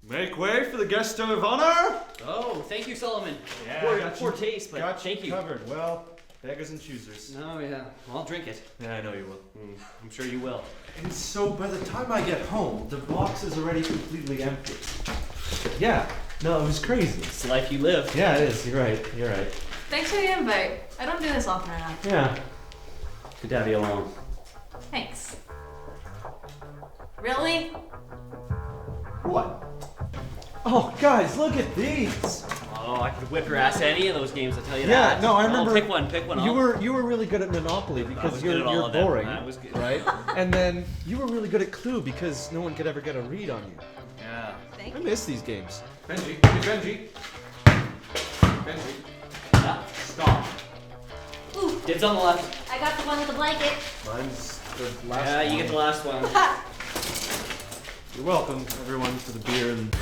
Make way for the guest of honor! Oh, thank you, Solomon. Yeah, poor taste, but got thank you. Covered. Well, beggars and choosers. Oh, yeah. I'll drink it. Yeah, I know you will. I'm sure you will. And so by the time I get home, the box is already completely empty. Yeah, no, it was crazy. It's the life you live. Yeah, it is. You're right. Thanks for the invite. I don't do this often enough. Yeah. Good to have you along. Thanks. Really? What? Oh, guys, look at these. Oh, I could whip your ass any of those games, I'll tell you Yeah, that. no, I remember. Pick one. You were really good at Monopoly because you're boring, That was good. right? And then you were really good at Clue because no one could ever get a read on you. Yeah. Thank I you. miss these games. Benji. Yeah. Stop. Ooh, Dibs on the left. I got the one with the blanket. Mine's the last Yeah, you one. get the last one. You're welcome, everyone, for the beer and...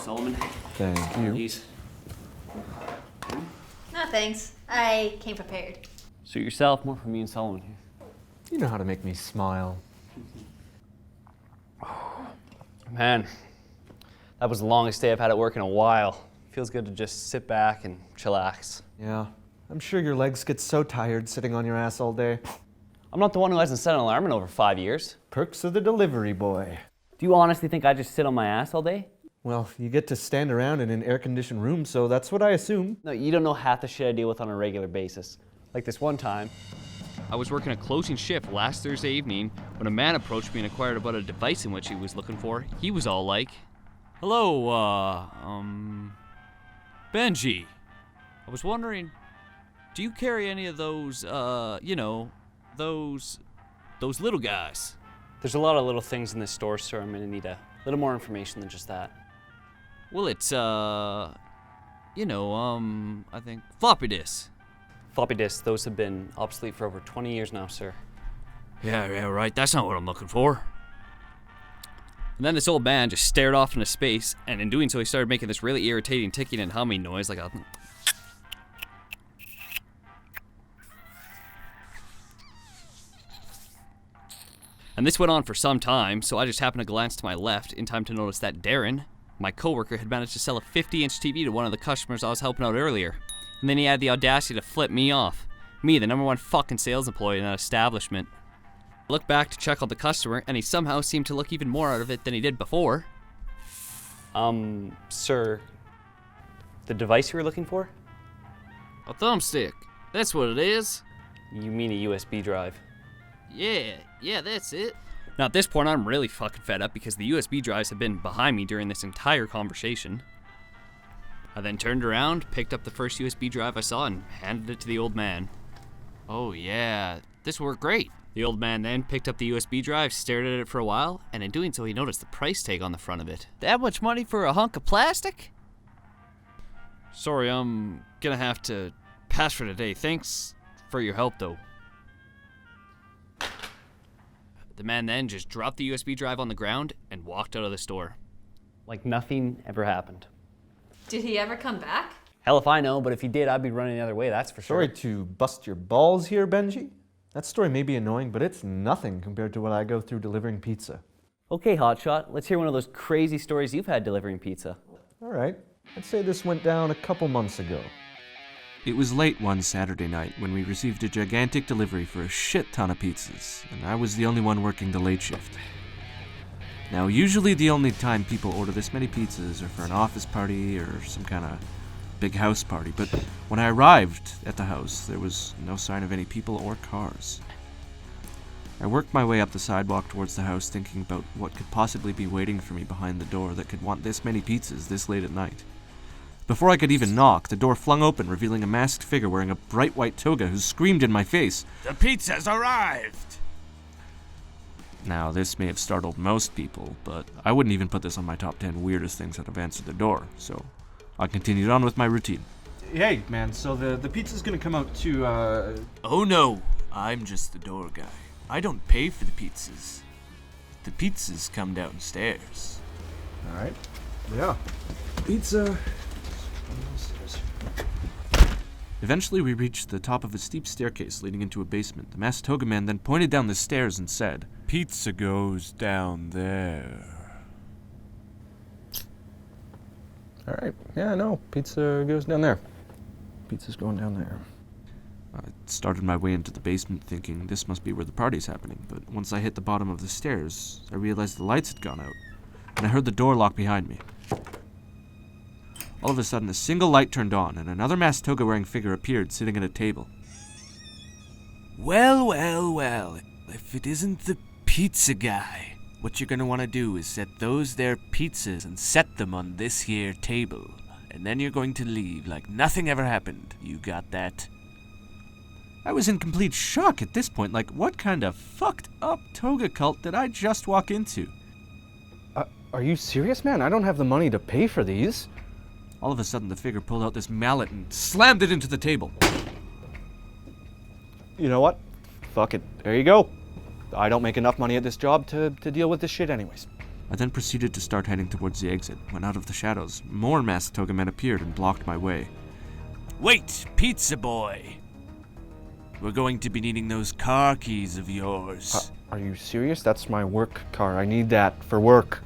Solomon. Thank you. Please. No thanks. I came prepared. Suit yourself, more from me and Solomon here. You know how to make me smile. Man, that was the longest day I've had at work in a while. Feels good to just sit back and chillax. Yeah, I'm sure your legs get so tired sitting on your ass all day. I'm not the one who hasn't set an alarm in over 5 years. Perks of the delivery boy. Do you honestly think I just sit on my ass all day? Well, you get to stand around in an air-conditioned room, so that's what I assume. No, you don't know half the shit I deal with on a regular basis. Like this one time, I was working a closing shift last Thursday evening when a man approached me and inquired about a device in which he was looking for. He was all like, "Hello, Benji. I was wondering, do you carry any of those, those little guys?" There's a lot of little things in this store, sir. I'm gonna need a little more information than just that. Well, it's, I think floppy disks. Floppy disks, those have been obsolete for over 20 years now, sir. Yeah, right. That's not what I'm looking for. And then this old man just stared off into space, and in doing so, he started making this really irritating ticking and humming noise like a... And this went on for some time, so I just happened to glance to my left in time to notice that Darren, my coworker, had managed to sell a 50-inch TV to one of the customers I was helping out earlier. And then he had the audacity to flip me off. Me, the #1 fucking sales employee in that establishment. I looked back to check on the customer, and he somehow seemed to look even more out of it than he did before. Sir, the device you were looking for? A thumbstick. That's what it is. You mean a USB drive? Yeah, that's it. Now at this point, I'm really fucking fed up because the USB drives have been behind me during this entire conversation. I then turned around, picked up the first USB drive I saw, and handed it to the old man. Oh yeah, this worked great. The old man then picked up the USB drive, stared at it for a while, and in doing so he noticed the price tag on the front of it. That much money for a hunk of plastic? Sorry, I'm gonna have to pass for today. Thanks for your help though. The man then just dropped the USB drive on the ground and walked out of the store. Like nothing ever happened. Did he ever come back? Hell if I know, but if he did, I'd be running the other way, that's for sure. Sorry to bust your balls here, Benji. That story may be annoying, but it's nothing compared to what I go through delivering pizza. Okay, Hotshot, let's hear one of those crazy stories you've had delivering pizza. All right, I'd say this went down a couple months ago. It was late one Saturday night when we received a gigantic delivery for a shit ton of pizzas, and I was the only one working the late shift. Now, usually the only time people order this many pizzas are for an office party or some kind of big house party, but when I arrived at the house, there was no sign of any people or cars. I worked my way up the sidewalk towards the house thinking about what could possibly be waiting for me behind the door that could want this many pizzas this late at night. Before I could even knock, the door flung open, revealing a masked figure wearing a bright white toga who screamed in my face, The pizza's arrived! Now, this may have startled most people, but I wouldn't even put this on my top 10 weirdest things that have answered the door, so I continued on with my routine. Hey, man, so the pizza's gonna come out to, Oh no, I'm just the door guy. I don't pay for the pizzas. The pizzas come downstairs. All right. Yeah. Pizza Eventually, we reached the top of a steep staircase leading into a basement. The masked toga man then pointed down the stairs and said, "Pizza goes down there." All right. Yeah, I know. Pizza goes down there. Pizza's going down there. I started my way into the basement thinking this must be where the party's happening, but once I hit the bottom of the stairs, I realized the lights had gone out, and I heard the door lock behind me. All of a sudden, a single light turned on, and another masked toga-wearing figure appeared, sitting at a table. Well, well, well. If it isn't the pizza guy, what you're gonna want to do is set those there pizzas and set them on this here table. And then you're going to leave like nothing ever happened. You got that? I was in complete shock at this point. Like, what kind of fucked up toga cult did I just walk into? Are you serious, man? I don't have the money to pay for these. All of a sudden, the figure pulled out this mallet and slammed it into the table. You know what? Fuck it. There you go. I don't make enough money at this job to deal with this shit anyways. I then proceeded to start heading towards the exit, when out of the shadows, more masked toga men appeared and blocked my way. Wait, pizza boy! We're going to be needing those car keys of yours. Are you serious? That's my work car. I need that for work.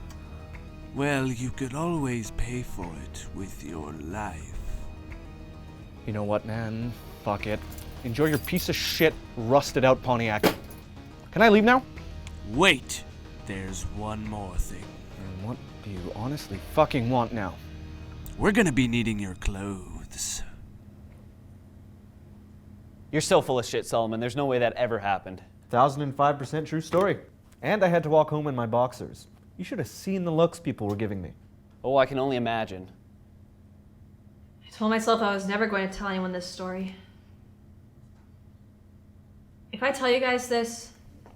Well, you could always pay for it with your life. You know what, man? Fuck it. Enjoy your piece of shit, rusted out Pontiac. Can I leave now? Wait, there's one more thing. And what do you honestly fucking want now? We're gonna be needing your clothes. You're so full of shit, Solomon. There's no way that ever happened. 1005% true story. And I had to walk home in my boxers. You should have seen the looks people were giving me. Oh, I can only imagine. I told myself I was never going to tell anyone this story. If I tell you guys this,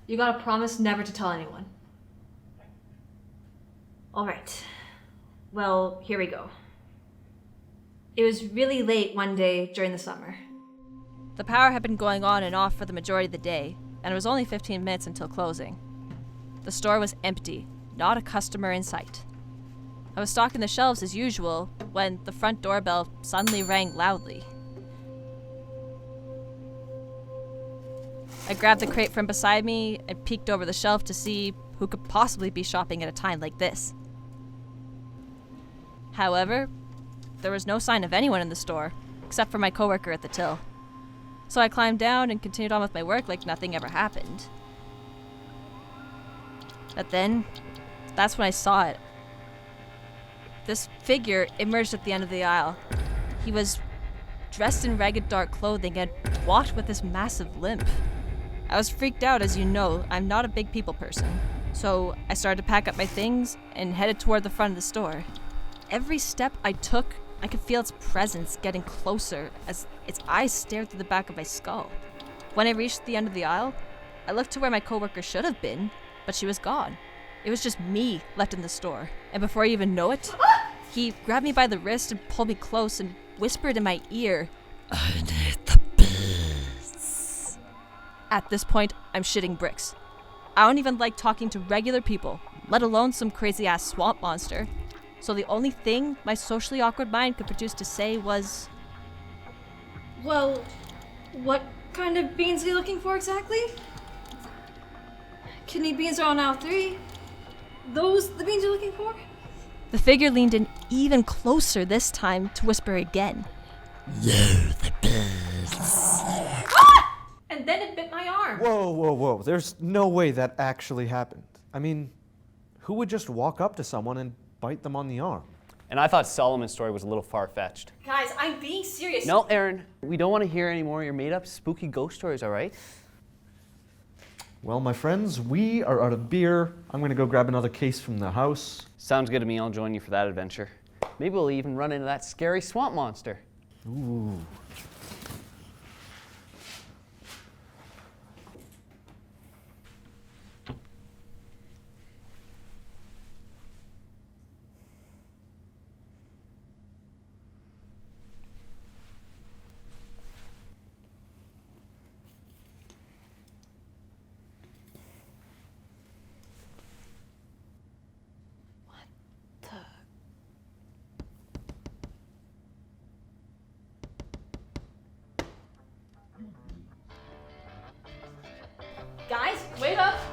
you gotta promise never to tell anyone. Alright. Well, here we go. It was really late one day during the summer. The power had been going on and off for the majority of the day, and it was only 15 minutes until closing. The store was empty, not a customer in sight. I was stocking the shelves as usual when the front doorbell suddenly rang loudly. I grabbed the crate from beside me and peeked over the shelf to see who could possibly be shopping at a time like this. However, there was no sign of anyone in the store, except for my coworker at the till. So I climbed down and continued on with my work like nothing ever happened. But then, that's when I saw it. This figure emerged at the end of the aisle. He was dressed in ragged dark clothing and walked with this massive limp. I was freaked out, as you know. I'm not a big people person. So I started to pack up my things and headed toward the front of the store. Every step I took, I could feel its presence getting closer as its eyes stared through the back of my skull. When I reached the end of the aisle, I looked to where my coworker should have been, but she was gone. It was just me left in the store. And before I even know it, he grabbed me by the wrist and pulled me close and whispered in my ear, "I need the biz." At this point, I'm shitting bricks. I don't even like talking to regular people, let alone some crazy-ass swamp monster. So the only thing my socially awkward mind could produce to say was, Well, what kind of beans are you looking for exactly? Kidney beans are on aisle 3. Those the beans you're looking for? The figure leaned in even closer this time to whisper again. And then it bit my arm. Whoa. There's no way that actually happened. I mean, who would just walk up to someone and bite them on the arm? And I thought Solomon's story was a little far-fetched. Guys, I'm being serious. No, Aaron, we don't want to hear any more of your made-up spooky ghost stories, all right? Well, my friends, we are out of beer. I'm gonna go grab another case from the house. Sounds good to me. I'll join you for that adventure. Maybe we'll even run into that scary swamp monster. Ooh. Guys, wait up!